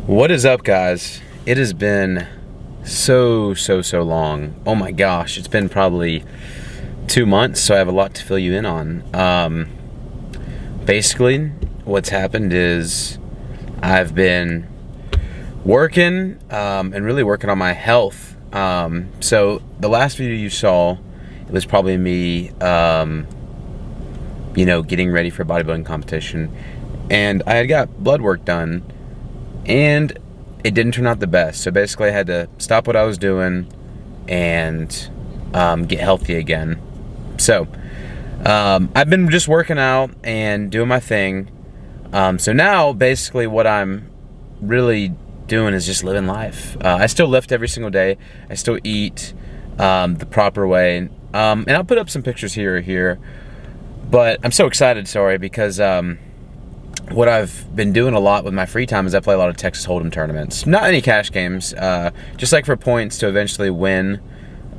What is up, guys? It has been so long. Oh my gosh, it's been probably 2 months, so I have a lot to fill you in on. Basically, what's happened is I've been working and really working on my health. So the last video you saw, it was probably me, getting ready for a bodybuilding competition, and I had got blood work done. And it didn't turn out the best. So basically I had to stop what I was doing and get healthy again. So I've been just working out and doing my thing. So now basically what I'm really doing is just living life. I still lift every single day. I still eat the proper way. And I'll put up some pictures here or here. But I'm so excited, because what I've been doing a lot with my free time is I play a lot of Texas Hold'em tournaments. Not any cash games, just like for points to eventually win,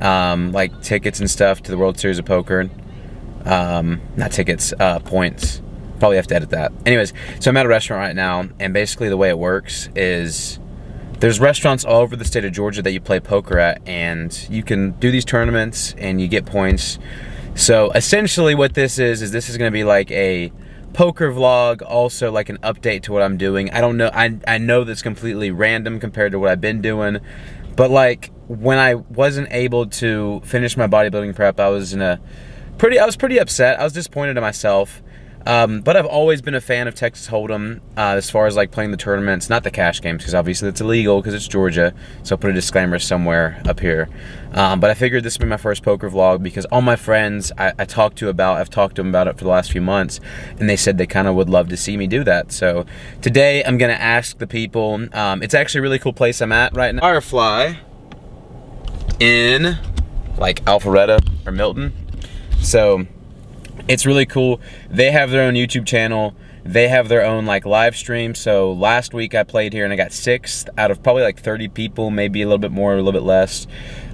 like tickets and stuff to the World Series of Poker. Not tickets, points. Probably have to edit that. Anyways, so I'm at a restaurant right now, and basically the way it works is there's restaurants all over the state of Georgia that you play poker at, and you can do these tournaments and you get points. So essentially what this is this is going to be like a poker vlog, also like an update to what I'm doing. I don't know, I know that's completely random compared to what I've been doing, but like when I wasn't able to finish my bodybuilding prep, I was pretty upset. I was disappointed in myself. But I've always been a fan of Texas Hold'em as far as like playing the tournaments, not the cash games, because obviously it's illegal because it's Georgia. So I'll put a disclaimer somewhere up here. But I figured this would be my first poker vlog because all my friends I've talked to them about it for the last few months, and they said they kind of would love to see me do that. So today I'm gonna ask the people. It's actually a really cool place I'm at right now. Firefly in like Alpharetta or Milton. So it's really cool. They have their own YouTube channel. They have their own like live stream. So last week I played here and I got 6th out of probably like 30 people, maybe a little bit more, a little bit less.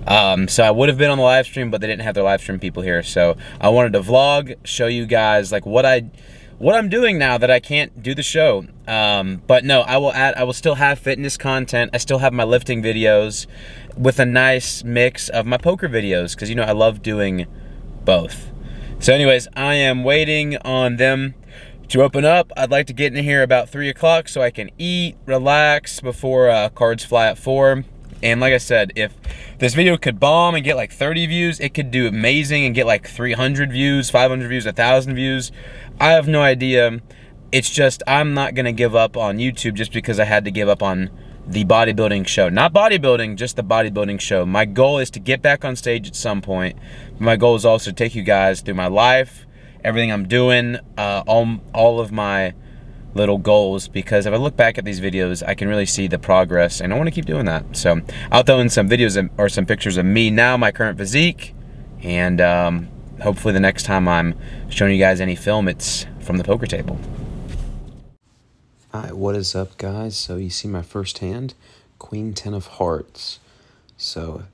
So I would have been on the live stream, but they didn't have their live stream people here. So I wanted to vlog, show you guys like what I'm doing now that I can't do the show. But no, I will still have fitness content. I still have my lifting videos with a nice mix of my poker videos, because I love doing both. So anyways, I am waiting on them to open up. I'd like to get in here about 3 o'clock so I can eat, relax before cards fly at 4. And like I said, if this video could bomb and get like 30 views, it could do amazing and get like 300 views, 500 views, 1,000 views. I have no idea. It's just I'm not going to give up on YouTube just because I had to give up on the bodybuilding show. Not bodybuilding, just the bodybuilding show. My goal is to get back on stage at some point. My goal is also to take you guys through my life, everything I'm doing, all of my little goals, because if I look back at these videos, I can really see the progress, and I want to keep doing that. So I'll throw in some videos or some pictures of me now, my current physique, and hopefully the next time I'm showing you guys any film, it's from the poker table. Alright, what is up, guys? So you see my first hand, Queen 10 of Hearts. So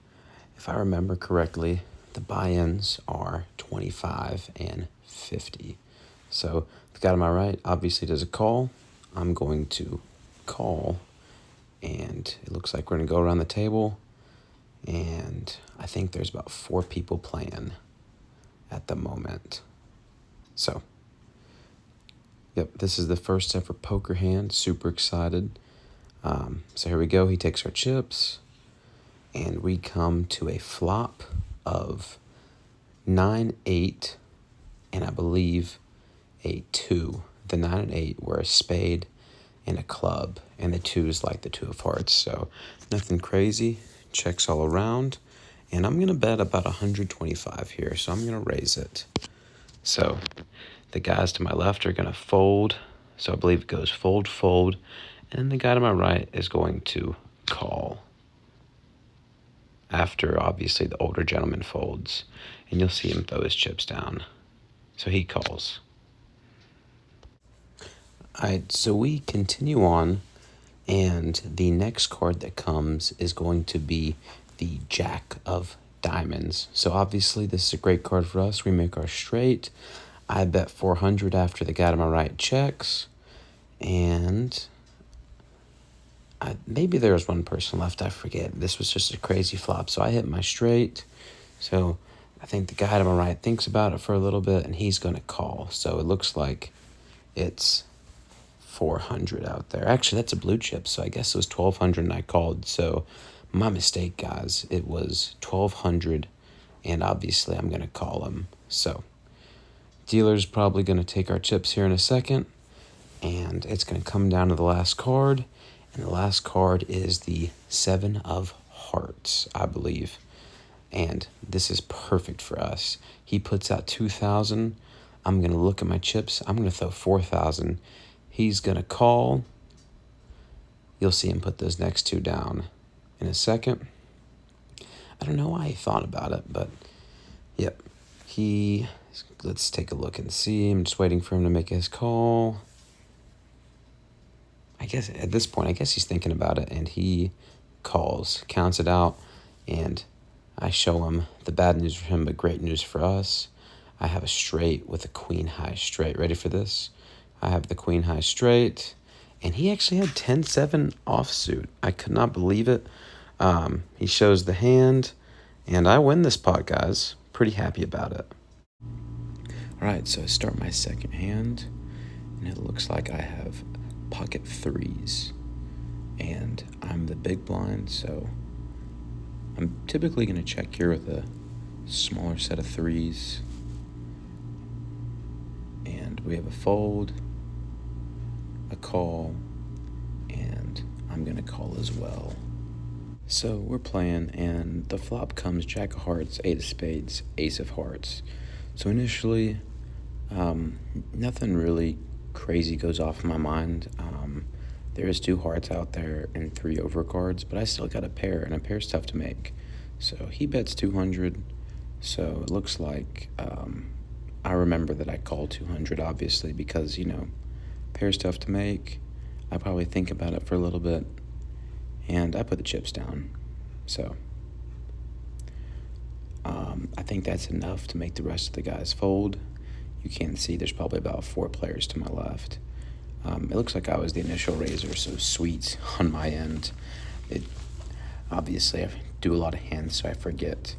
if I remember correctly, the buy-ins are 25 and 50. So the guy to my right obviously does a call. I'm going to call, and it looks like we're going to go around the table, and I think there's about 4 people playing at the moment. So yep, this is the first ever poker hand. Super excited. So here we go. He takes our chips, and we come to a flop of 9-8, and I believe a 2. The 9 and 8 were a spade and a club, and the 2 is like the 2 of hearts. So nothing crazy. Checks all around, and I'm gonna bet about 125 here. So I'm gonna raise it. So the guys to my left are going to fold. So I believe it goes fold, fold. And the guy to my right is going to call after, obviously, the older gentleman folds. And you'll see him throw his chips down. So he calls. All right, so we continue on. And the next card that comes is going to be the Jack of Diamonds. So obviously, this is a great card for us. We make our straight. I bet 400 after the guy to my right checks, and maybe there was one person left, I forget. This was just a crazy flop. So I hit my straight. So I think the guy to my right thinks about it for a little bit, and he's going to call. So it looks like it's 400 out there. Actually, that's a blue chip, so I guess it was 1,200 and I called. So my mistake, guys. It was 1,200, and obviously I'm going to call him. So dealer's probably going to take our chips here in a second, and it's going to come down to the last card, and the last card is the 7 of Hearts, I believe. And this is perfect for us. He puts out 2,000. I'm going to look at my chips. I'm going to throw 4,000. He's going to call. You'll see him put those next two down in a second. I don't know why he thought about it, but yep. Let's take a look and see. I'm just waiting for him to make his call. I guess at this point, he's thinking about it, and he calls, counts it out, and I show him the bad news for him, but great news for us. I have a straight with a queen high straight. Ready for this? I have the queen high straight, and he actually had 10-7 offsuit. I could not believe it. He shows the hand, and I win this pot, guys. Pretty happy about it. All right, so I start my second hand, and it looks like I have pocket threes, and I'm the big blind, so I'm typically going to check here with a smaller set of threes, and we have a fold, a call, and I'm going to call as well. So we're playing, and the flop comes Jack of Hearts, 8 of Spades, Ace of Hearts. So initially, nothing really crazy goes off in my mind. There is 2 hearts out there and 3 overcards, but I still got a pair, and a pair's tough to make. So he bets 200, so it looks like I remember that I called 200, obviously, because, pair's tough to make. I probably think about it for a little bit, and I put the chips down. So I think that's enough to make the rest of the guys fold. You can't see, there's probably about 4 players to my left. It looks like I was the initial raiser, so sweet on my end. Obviously, I do a lot of hands, so I forget.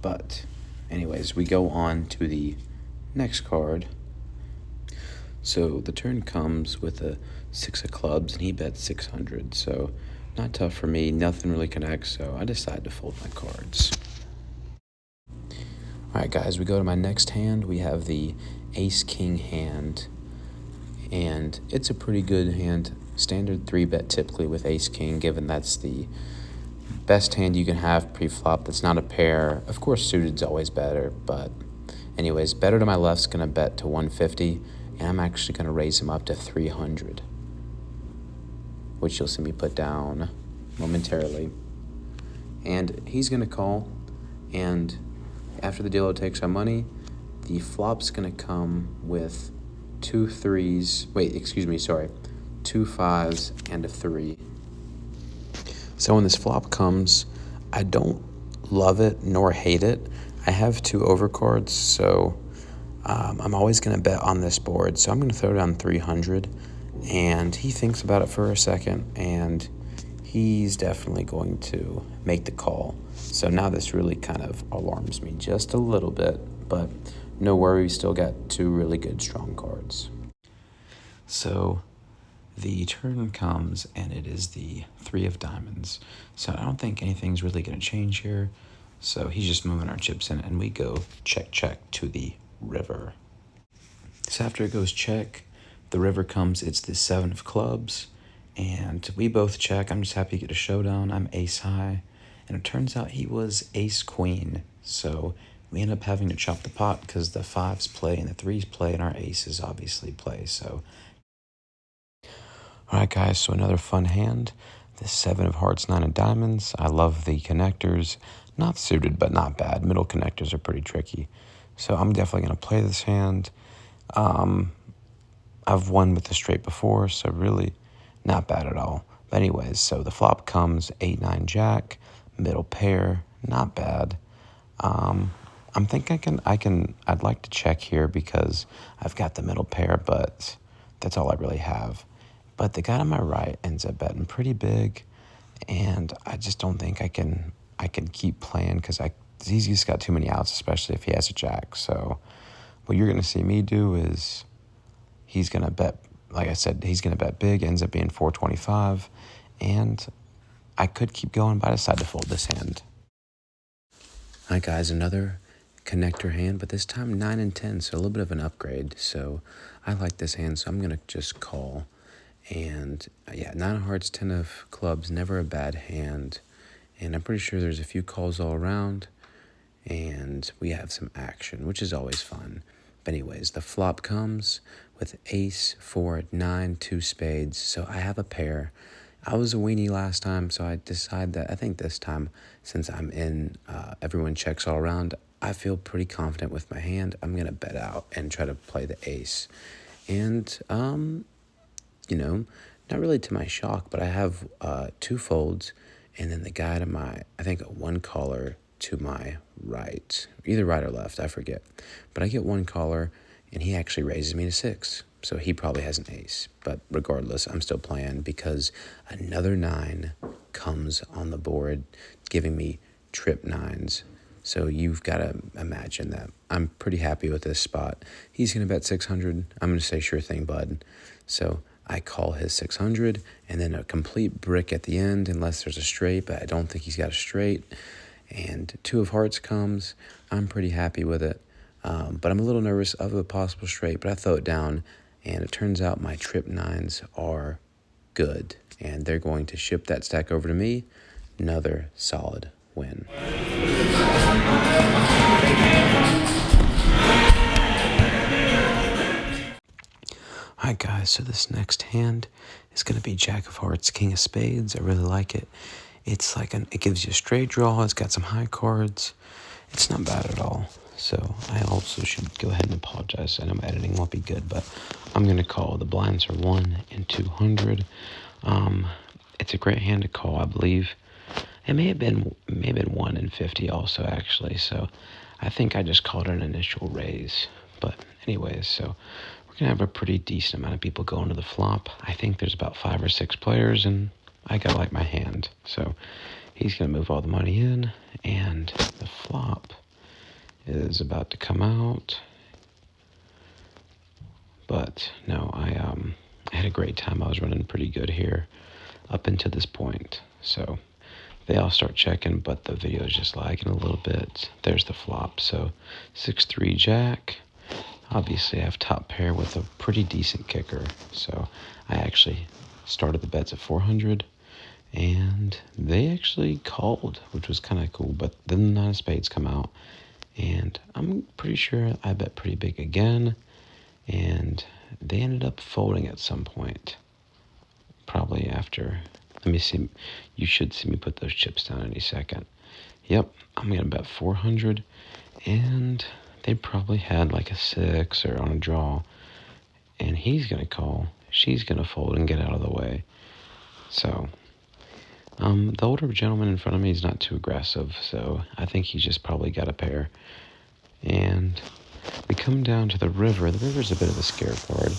But anyways, we go on to the next card. So the turn comes with a 6 of clubs, and he bets 600. So not tough for me. Nothing really connects, so I decide to fold my cards. All right, guys, we go to my next hand. We have the Ace-King hand, and it's a pretty good hand. Standard 3-bet typically with Ace-King, given that's the best hand you can have pre-flop that's not a pair. Of course, suited's always better, but anyways, better to my left's going to bet to 150, and I'm actually going to raise him up to 300, which you'll see me put down momentarily. And he's going to call, and after the dealer takes our money, the flop's going to come with 2 5s and a 3. So when this flop comes, I don't love it nor hate it. I have 2 overcards, so I'm always going to bet on this board. So I'm going to throw down 300, and he thinks about it for a second, and he's definitely going to make the call. So now this really kind of alarms me just a little bit, but no worry, we still got 2 really good strong cards. So the turn comes, and it is the 3 of diamonds. So I don't think anything's really going to change here. So he's just moving our chips in, and we go check, check to the river. So after it goes check, the river comes, it's the 7 of clubs, and we both check. I'm just happy to get a showdown. I'm ace high, and it turns out he was ace queen. So we end up having to chop the pot because the 5s play and the 3s play, and our aces obviously play. So all right, guys, so another fun hand, the 7 of hearts, 9 of diamonds. I love the connectors. Not suited, but not bad. Middle connectors are pretty tricky. So I'm definitely going to play this hand. I've won with the straight before, so really not bad at all. But anyways, so the flop comes 8-9 jack, middle pair, not bad. I'm thinking I'd like to check here because I've got the middle pair, but that's all I really have. But the guy to my right ends up betting pretty big, and I just don't think I can keep playing because he's just got too many outs, especially if he has a jack. So what you're going to see me do is he's going to bet, like I said, he's going to bet big, ends up being 425, and I could keep going, but I decided to fold this hand. All right, guys, another connector hand, but this time 9 and 10, so a little bit of an upgrade. So I like this hand, so I'm going to just call. And yeah, 9 of hearts, 10 of clubs, never a bad hand. And I'm pretty sure there's a few calls all around, and we have some action, which is always fun. But anyways, the flop comes with ace, 4, 9, 2 spades. So I have a pair. I was a weenie last time, so I decided that I think this time, since I'm in, everyone checks all around, I feel pretty confident with my hand. I'm going to bet out and try to play the ace. And, not really to my shock, but I have 2 folds, and then the guy to my, I think, 1 caller to my right, either right or left, I forget. But I get 1 caller, and he actually raises me to 6. So he probably has an ace. But regardless, I'm still playing because another 9 comes on the board, giving me trip 9s. So you've got to imagine that. I'm pretty happy with this spot. He's going to bet 600. I'm going to say sure thing, bud. So I call his 600, and then a complete brick at the end, unless there's a straight, but I don't think he's got a straight. And 2 of hearts comes. I'm pretty happy with it. But I'm a little nervous of a possible straight, but I throw it down, and it turns out my trip 9s are good, and they're going to ship that stack over to me. Another solid win. Alright guys, so this next hand is going to be Jack of Hearts, King of Spades. I really like it. It's like it gives you a straight draw. It's got some high cards. It's not bad at all. So I also should go ahead and apologize. I know my editing won't be good, but I'm going to call. The blinds are 1 and 200. It's a great hand to call, I believe. It may have been 1 and 50 also, actually. So I think I just called it an initial raise. But anyways, so we're going to have a pretty decent amount of people going to the flop. I think there's about 5 or 6 players, and I got to like my hand. So he's going to move all the money in, and the flop is about to come out. But no, I had a great time. I was running pretty good here up until this point. So they all start checking, but the video is just lagging a little bit. There's the flop. So 6-3 jack. Obviously, I have top pair with a pretty decent kicker. So I actually started the bets at 400, and they actually called, which was kind of cool. But then the 9 of spades come out, and I'm pretty sure I bet pretty big again, and they ended up folding at some point. Probably after, let me see, you should see me put those chips down any second. Yep, I'm going to bet 400, and they probably had like a 6 or on a draw, and he's going to call, she's going to fold and get out of the way. So the older gentleman in front of me is not too aggressive, so I think he's just probably got a pair. And we come down to the river. The river's a bit of a scare card.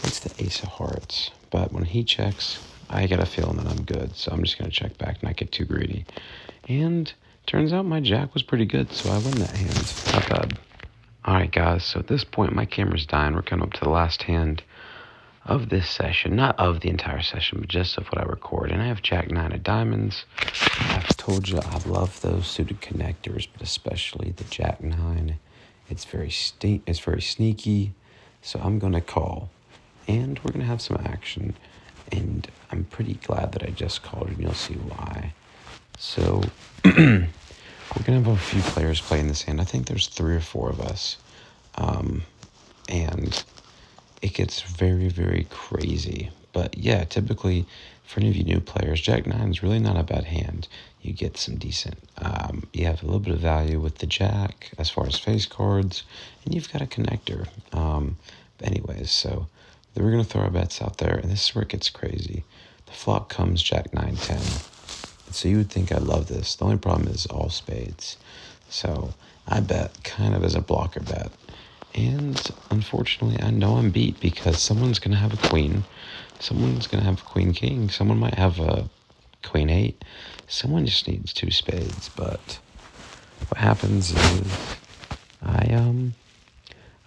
It's the ace of hearts, but when he checks, I got a feeling that I'm good, so I'm just going to check back, not get too greedy. And turns out my jack was pretty good, so I win that hand. Not bad. Alright guys, so at this point my camera's dying. We're coming up to the last hand of this session. Not of the entire session, but just of what I record. And I have jack 9 of diamonds. I've told you I love those suited connectors, but especially the jack 9. It's very sneaky, so I'm going to call. And we're going to have some action. And I'm pretty glad that I just called, and you'll see why. So we're going to have a few players playing this hand. I think there's 3 or 4 of us. And it gets very, very crazy. But yeah, typically, for any of you new players, jack 9 is really not a bad hand. You get some decent, you have a little bit of value with the jack as far as face cards, and you've got a connector. Anyways, so we're going to throw our bets out there, and this is where it gets crazy. The flop comes jack 9, 10. So you would think I love this. The only problem is all spades. So I bet kind of as a blocker bet. And unfortunately, I know I'm beat because someone's going to have a queen. Someone's going to have a queen king. Someone might have a queen eight. Someone just needs two spades. But what happens is I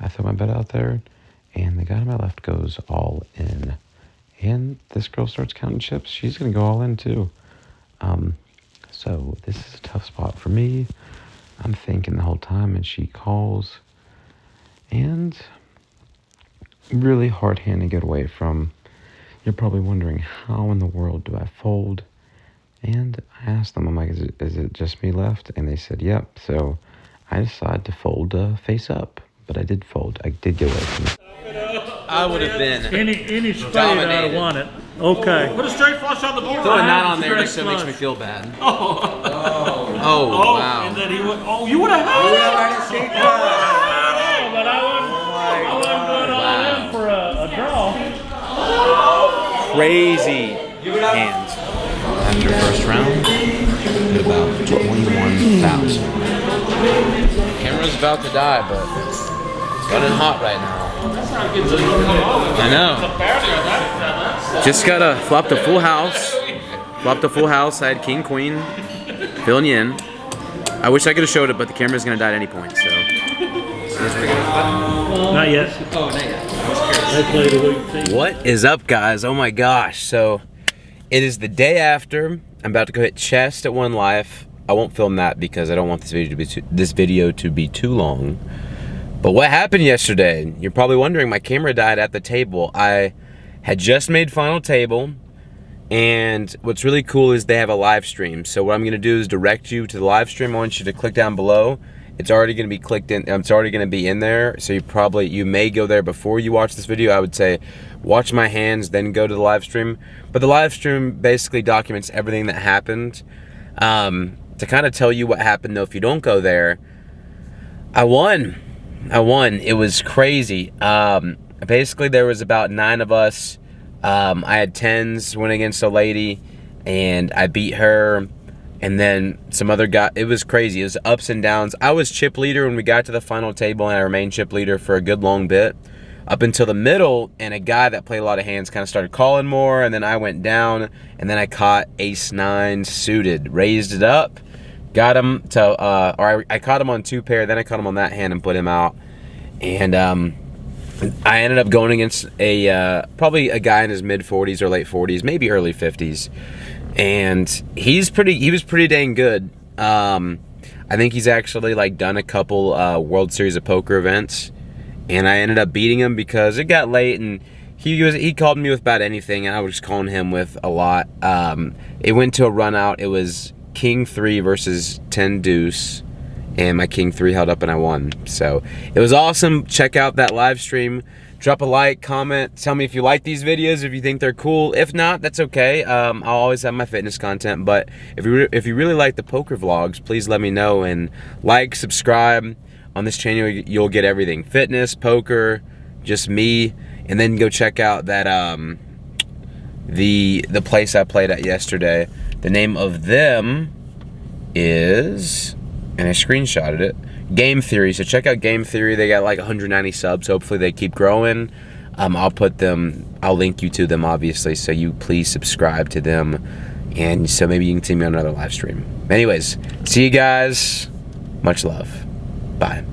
throw my bet out there, and the guy on my left goes all in. And this girl starts counting chips. She's going to go all in too. So this is a tough spot for me. I'm thinking the whole time, and she calls. And really hard hand to get away from. You're probably wondering, how in the world do I fold? And I asked them, I'm like, is it just me left? And they said, yep. So I decided to fold face up. But I did fold. I did get away from it. I would have been any spade I'd have won it. Okay. Put a straight flush on the board. Throw a knot on there just so it makes me feel bad. Oh, wow. And then he went, you would have had it. But I wasn't going all in for a draw. Crazy hands. After first round, at about 21,000. Camera's about to die, but it's running hot right now. I know. Just gotta flop the full house. Flop the full house. I had king, queen, filling you in. I wish I could have showed it, but the camera's gonna die at any point, so. Not yet. Oh, not yet. They played a week. What is up, guys? Oh my gosh. So, it is the day after. I'm about to go hit chest at One Life. I won't film that because I don't want this video to be too long. But what happened yesterday? You're probably wondering, my camera died at the table. I had just made final table, and what's really cool is they have a live stream. So what I'm gonna do is direct you to the live stream. I want you to click down below. It's already gonna be clicked in, it's already gonna be in there. So you may go there before you watch this video. I would say watch my hands, then go to the live stream. But the live stream basically documents everything that happened. To kind of tell you what happened though, if you don't go there, I won. It was crazy. Basically, there was about 9 of us. I had 10s, went against a lady, and I beat her. And then some other guy. It was crazy. It was ups and downs. I was chip leader when we got to the final table, and I remained chip leader for a good long bit. Up until the middle, and a guy that played a lot of hands kind of started calling more, and then I went down, and then I caught ace-9 suited. Raised it up. Got him to, I caught him on 2 pair, then I caught him on that hand and put him out. And I ended up going against probably a guy in his mid-40s or late 40s, maybe early 50s. And he was pretty dang good. I think he's actually like done a couple World Series of Poker events. And I ended up beating him because it got late, and he called me with about anything, and I was just calling him with a lot. It went to a run out. It was King 3 versus 10 deuce, and my King 3 held up and I won. So it was awesome. Check out that live stream. Drop a like, comment, tell me if you like these videos, if you think they're cool. If not, that's okay. I'll always have my fitness content, but if you really like the poker vlogs, please let me know, and like, subscribe. On this channel you'll get everything: fitness, poker, just me. And then go check out that the place I played at yesterday. The name of them is, and I screenshotted it, Game Theory. So check out Game Theory. They got like 190 subs. Hopefully they keep growing. I'll link you to them, obviously, so you please subscribe to them, and so maybe you can see me on another live stream. Anyways, see you guys. Much love. Bye.